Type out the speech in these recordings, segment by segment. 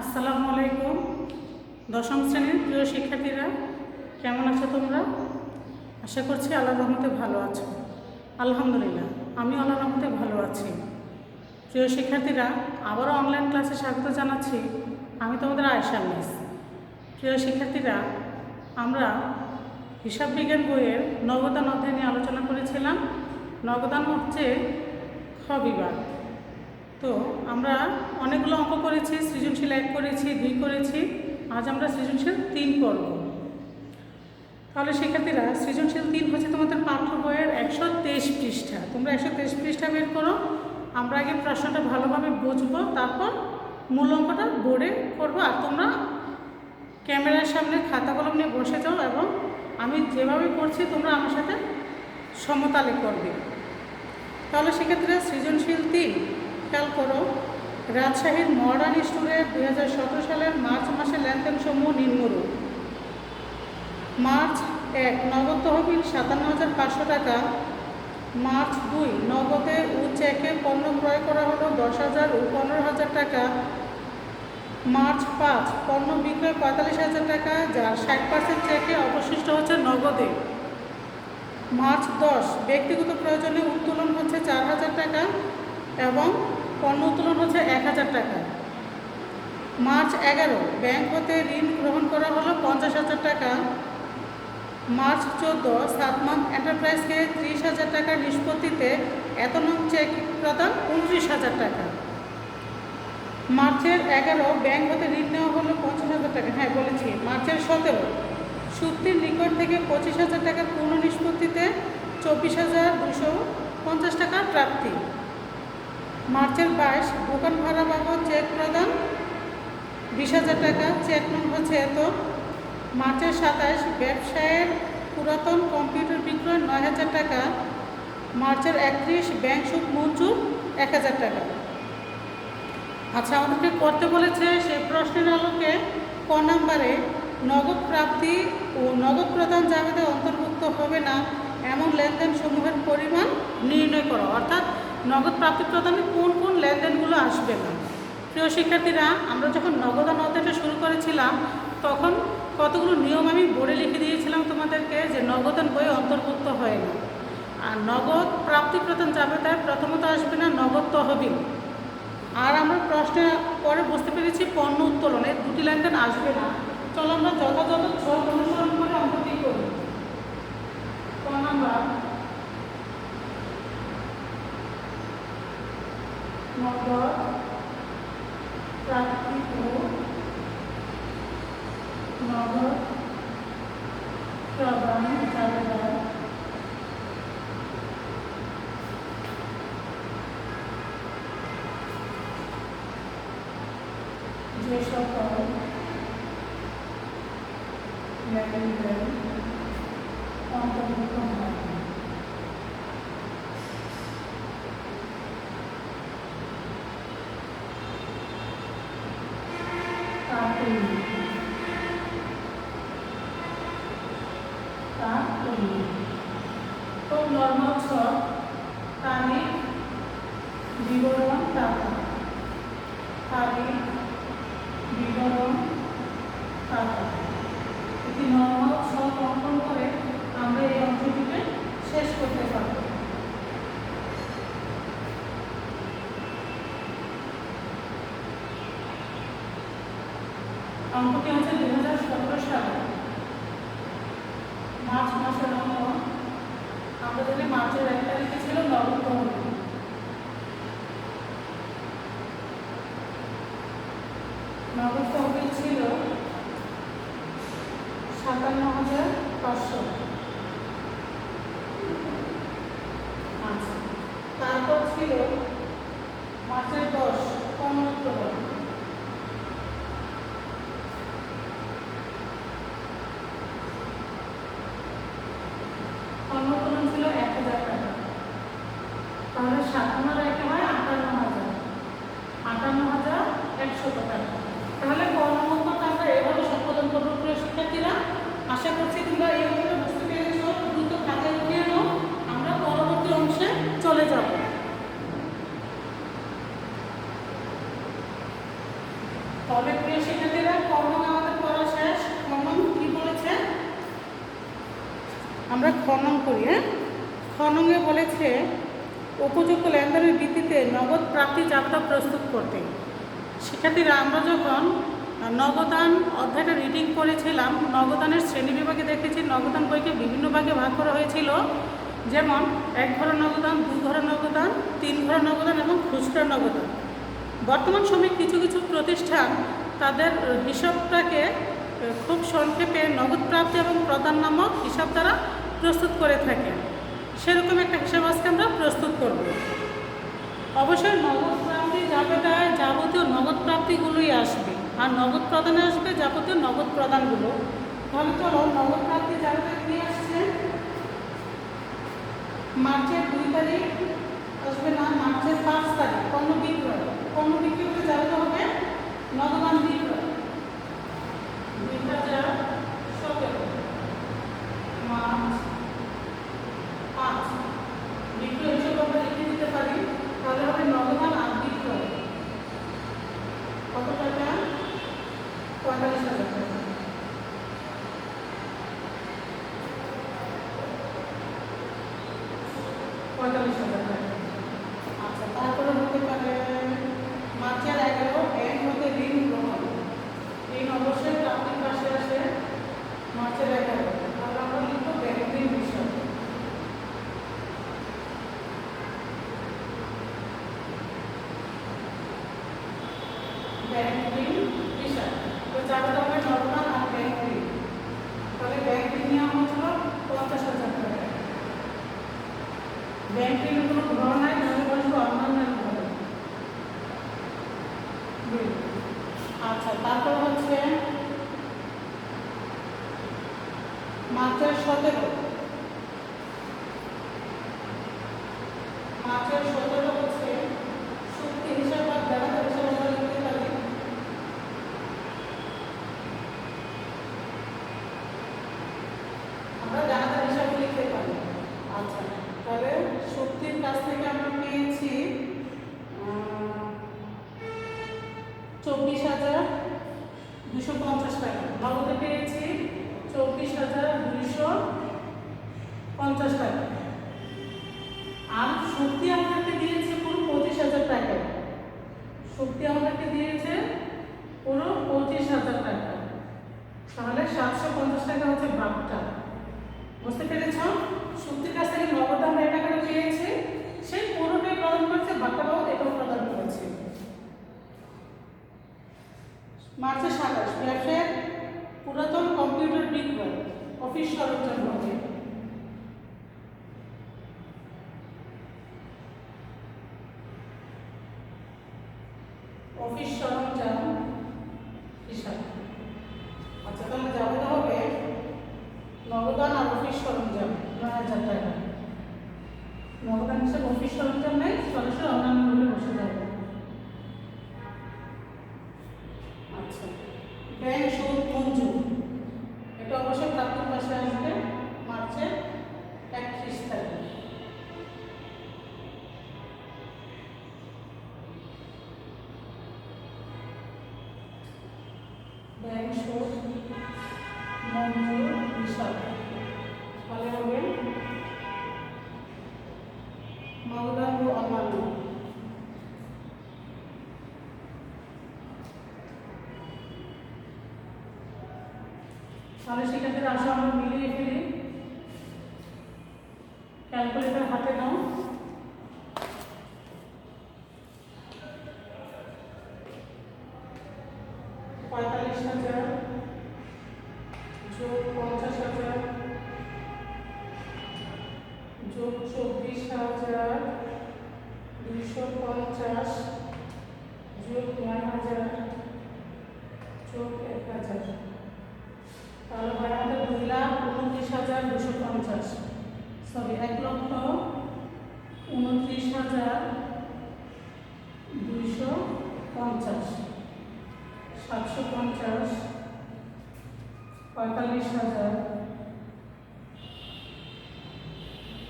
আসসালামু আলাইকুম। দশম শ্রেণীর প্রিয় শিক্ষার্থীরা, কেমন আছো তোমরা? আশা করছি আল্লাহর রহমতে ভালো আছো। আলহামদুলিল্লাহ, আমি আল্লাহর রহমতে ভালো আছি। প্রিয় শিক্ষার্থীরা, আবারও অনলাইন ক্লাসে স্বাগত জানাচ্ছি। আমি তোমাদের আয়েশা মিস। প্রিয় শিক্ষার্থীরা, আমরা হিসাব বিজ্ঞান বইয়ের নবদান অধ্যায় নিয়ে আলোচনা করেছিলাম। নবদান হচ্ছে খ বিভাগ। তো আমরা অনেকগুলো অঙ্ক করেছি, সৃজনশীল 1 করেছি, 2 করেছি। আজ আমরা সৃজনশীল 3 করব। তাহলে শিক্ষার্থীরা, সৃজনশীল 3 হচ্ছে তোমাদের পাঠ্য বইয়ের 123 পৃষ্ঠা। তোমরা 123 পৃষ্ঠা বের করো। আমরা আগে প্রশ্নটা ভালোভাবে বুঝবো, তারপর মূল অঙ্কটা বোর্ডে করবো। আর তোমরা ক্যামেরার সামনে খাতা কলম নিয়ে বসে যাও এবং আমি যেভাবে করছি তোমরা আমার সাথে সমতালে করবে। তাহলে শিক্ষার্থীরা, সৃজনশীল 3 খেয়াল করো। রাজশাহীর মডার্ন স্টোরের 2017 সালের মার্চ মাসের লেনদেনসমূহ নিম্নরূপ। মার্চ 1 নগদ তহবিল 57,500 টাকা। মার্চ 2 নগদে ও চেকে পণ্য ক্রয় করা হলো 10,000 ও 15,000 টাকা। মার্চ 5 পণ্য বিক্রয় 45,000 টাকা, যার 60% চেকে, অবশিষ্ট হচ্ছে নগদে। মার্চ 10 ব্যক্তিগত প্রয়োজনে উত্তোলন হচ্ছে 4,000 টাকা এবং পণ্য উত্তোলন হচ্ছে 1,000 টাকা। মার্চ 11 ব্যাংক হতে ঋণ গ্রহণ করা হলো 50,000 টাকা। মার্চ 14 সাতমান এন্টারপ্রাইজকে 30,000 টাকার নিষ্পত্তিতে এত নং চেক প্রদান 29,000 টাকা। মার্চের 11 ব্যাংক হতে ঋণ নেওয়া হলো 50,000 টাকা। হ্যাঁ বলেছি। মার্চের 17 সুক্তির নিকট থেকে 25,000 টাকার পূর্ণ নিষ্পত্তিতে 24,250 টাকার প্রাপ্তি। মার্চের 22 দোকান ভাড়া বাবদ চেক প্রদান 20,000 টাকা, চেক নং হচ্ছে এত। মার্চের 27 ব্যবসায়ের পুরাতন কম্পিউটার বিক্রয় 9,000 টাকা। মার্চের 31 ব্যাংক সুদ মঞ্জুর 1,000 টাকা। আচ্ছা, আমাদেরকে করতে বলেছে সেই প্রশ্নের আলোকে ক নম্বরে নগদ প্রাপ্তি ও নগদ প্রদান জাবেদা অন্তর্ভুক্ত হবে না এমন লেনদেন সমূহের পরিমাণ নির্ণয় করো। অর্থাৎ নগদ প্রাপ্তি প্রদানে কোন কোন লেনদেনগুলো আসবে না। প্রিয় শিক্ষার্থীরা, আমরা যখন নগদান অধ্যায়টা শুরু করেছিলাম তখন কতগুলো নিয়ম আমি বোর্ডে লিখে দিয়েছিলাম তোমাদেরকে, যে নগদান বইয়ে অন্তর্ভুক্ত হয় না। আর নগদ প্রাপ্তি প্রদান জাবেদায় প্রথমত আসবে না নগদ তহবিল। আর আমরা প্রশ্নে পরে বুঝতে পেরেছি পণ্য উত্তোলনের 2টি লেনদেন আসবে না। চলো আমরা যথাযথ ছক অনুসরণ করে অঙ্কটি করি। ক নাম্বার নগদ প্রাপ্তি ও নগদ প্রদান জাবেদা যে সকল লেনদেন অন্তর্ভুক্ত হয় খুব নর্মাল ছক। তারিখ, বিবরণ, টাকা। তারিখ, বিবরণ, টাকা। একটি নর্মাল ছক অঙ্কন করে আমরা এই অংশটিকে শেষ করতে পারব। অঙ্কটি হচ্ছে 2017 সালে মার্চ মাসের অঙ্ক। আমরা জানি মার্চের 1 তারিখে ছিল নগদ তহবিল। নগদ তহবিল ছিল 57,500। আচ্ছা, তারপর ছিল মার্চের 10 পণ্য উত্তোলন। পণ্য উত্তোলন ছিল 1,000 টাকা। তাহলে 57,000 হয় 58,000, 58,100 টাকা। তাহলে ক নম্বরটা আমরা এভাবে সম্পাদন করবো। প্রিয় শিক্ষার্থীরা, আশা করছি তোমরা এই অঙ্কটা বুঝতে পেরেছো। দ্রুত খাতায় লিখে নাও। আমরা ক আমরা খনন করি। খননে বলেছে উপযুক্ত লেনদেনের ভিত্তিতে নগদ প্রাপ্তি যাত্রা প্রস্তুত করতে। শিক্ষার্থীরা, আমরা যখন নগদান অধ্যায়টা রিডিং করেছিলাম, নগদানের শ্রেণী বিভাগে দেখেছি নগদান বইকে বিভিন্ন ভাগে ভাগ করা হয়েছিল, যেমন 1 ঘর নগদান, 2 ঘর নগদান, 3 ঘর নগদান এবং খুচরা নগদান। বর্তমান সময়ে কিছু কিছু প্রতিষ্ঠান তাদের হিসাবটাকে খুব সংক্ষেপে নগদ প্রাপ্তি এবং প্রদান নামক হিসাব দ্বারা প্রস্তুত করে থাকে। সেরকম একটা হিসাব আজকে আমরা প্রস্তুত করব। অবশ্যই নগদ প্রাপ্তি যাবতীয় নগদ প্রাপ্তিগুলোই আসবে, আর নগদ প্রদানে আসবে যাবতীয় নগদ প্রদানগুলো। তাহলে চলো, নগদ প্রাপ্তি যাবতীয় কি আসছে? মার্চের 2 তারিখ আসবে না, মার্চের 5 তারিখ পণ্য বিক্রয়। পণ্য বিক্রি করতে যাবে হবে নগদান বিক্রয় 2017 মার্চ 5 বিক্রয় হিসেবে আমরা লিখে দিতে পারি। তাহলে হবে নগদান আর বিক্রয় কত টাকা? 45,000 টাকা। আচ্ছা, তারপরে হতে পারে মার্চের 11 ব্যাংক হতে ঋণ গ্রহণ। ঋণ অবশ্যই প্রাপ্তির পাশে আসে মার্চের 11। তাহলে আমরা লিখবো ব্যাংক ঋণ বিষয়। ব্যাংক ঋণ বিষয় তো যাবে হবে নগদান আর ব্যাংক ঋণ। তাহলে ব্যাংক ঋণ নেওয়া হচ্ছিল 50,000 টাকা। ব্যাংক ঋণের কোনো ঘর নাই, তাহলে বলবো অন্যান্য ঘর। আচ্ছা, তারপর হচ্ছে মার্চের 17 হচ্ছে চুক্তি হিসাব বা দেনাদার হিসাব আমরা লিখতে পারি। আমরা দেনাদার হিসাবে লিখতে পারি। আচ্ছা, তাহলে শক্তির কাছ থেকে আমরা পেয়েছি 24,250 টাকা। নগদে পেয়েছি 24,250 টাকা। আর শক্তি আমাদেরকে দিয়েছে পুরো 25,000 টাকা। শক্তি আমাদেরকে দিয়েছে পুরো 25,000 টাকা। তাহলে 750 টাকা হচ্ছে বাগটা। বুঝতে পেরেছ? শক্তির কাছ থেকে নগদ আমরা এই টাকাটা পেয়েছি, সেই পুরোটাই প্রদান করেছে, বাগটাও এটাও প্রদান করেছে। মার্চের 27 ব্যবসায়ের পুরাতন কম্পিউটার বিক্রয়, অফিস সরঞ্জাম হবে। অফিস সরঞ্জাম হিসাব। আচ্ছা, তাহলে যাবে হবে নগদান আর অফিস সরঞ্জাম 9,000 টাকা। নগদান হিসাব অফিস সরঞ্জাম নেই, সরাসরি অন্যান্য ভাবে বসে যাবে। আচ্ছা, ব্যাংক সুদ মঞ্জুর, এটা অবশ্যই প্রাপ্তির পাশে আসবে মার্চের 31 তারিখ। ব্যাংক সুদ মঞ্জুর হিসাব। তাহলে হবে নগদান ও অন্যান্য। তাহলে সেক্ষেত্রে আসো আমরা মিলিয়ে ফেলি। ক্যালকুলেটর হাতে নাও। $45,000 যোগ 50,000 যোগ 24,250 যোগ 9,000 যোগ 1,000। তাহলে হয় আমাদের 2,29,250, সরি 1,29,250, 750, 45,000,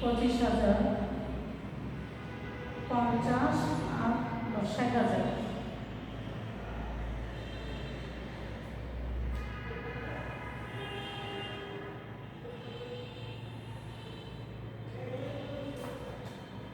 25,000, 50 আর 60,000।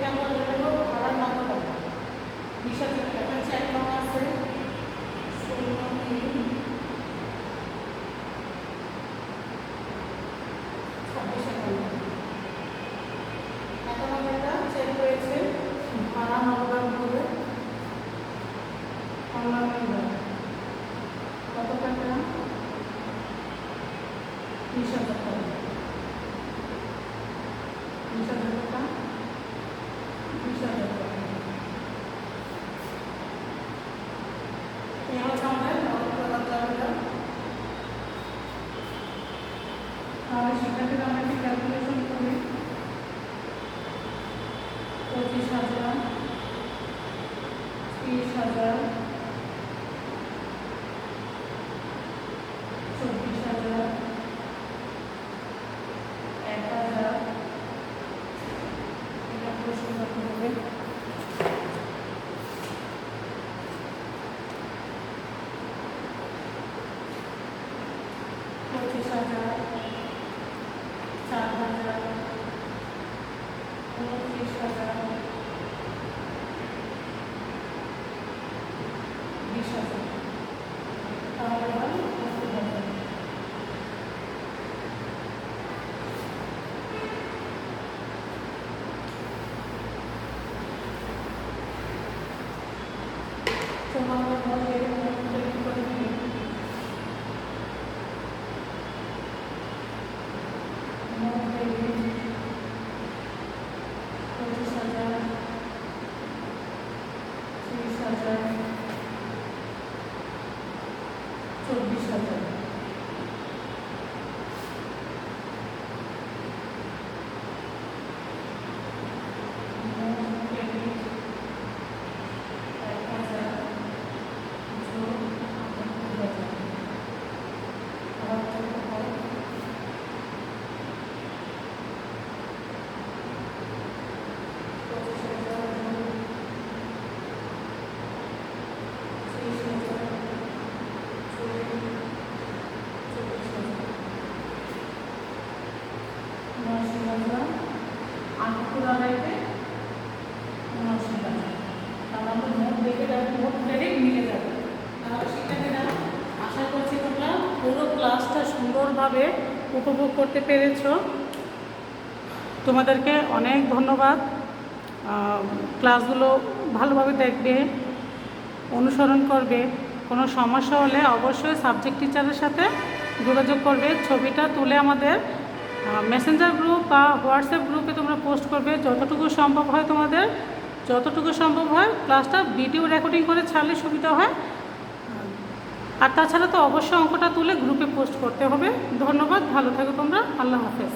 থেকে আমরা ধরে নেব ভাড়া 90 টাকা। 20,000 টাকা চেক করা আছে 16,3 26,000 এখন আমাদের চেক হয়েছে ভাড়া 90 হবে অনলাইন কত টাকা 20,000 টাকা 20,000 টাকা 20,000 টাকা এই হচ্ছে আমাদের তাহলে সেখান থেকে আমরা একটি ক্যালকুলেশন করি 25,000 30,000 24,000 1,000 এটা প্রশ্ন করতে হবে 25,000 4,000 29,000 20,000 তাহলে হয় 80,000 তোমাদের মধ্যে তৈরি করে দিই মধ্যে 25,000 30,000 24,000 আশা করছি তোমরা পুরো ক্লাসটা সুন্দরভাবে উপভোগ করতে পেরেছ। তোমাদেরকে অনেক ধন্যবাদ। ক্লাসগুলো ভালোভাবে দেখবে, অনুসরণ করবে। কোনো সমস্যা হলে অবশ্যই সাবজেক্ট টিচারের সাথে যোগাযোগ করবে। ছবিটা তুলে আমাদের মেসেঞ্জার গ্রুপ বা হোয়াটসঅ্যাপ গ্রুপে তোমরা পোস্ট করবে। যতটুকু সম্ভব হয় তোমাদের ক্লাসটা ভিডিও রেকর্ডিং করে ছাড়লে সুবিধা হয়। আর তাছাড়া তো অবশ্যই অঙ্কটা তুলে গ্রুপে পোস্ট করতে হবে। ধন্যবাদ, ভালো থাকো তোমরা। আল্লাহ হাফেজ।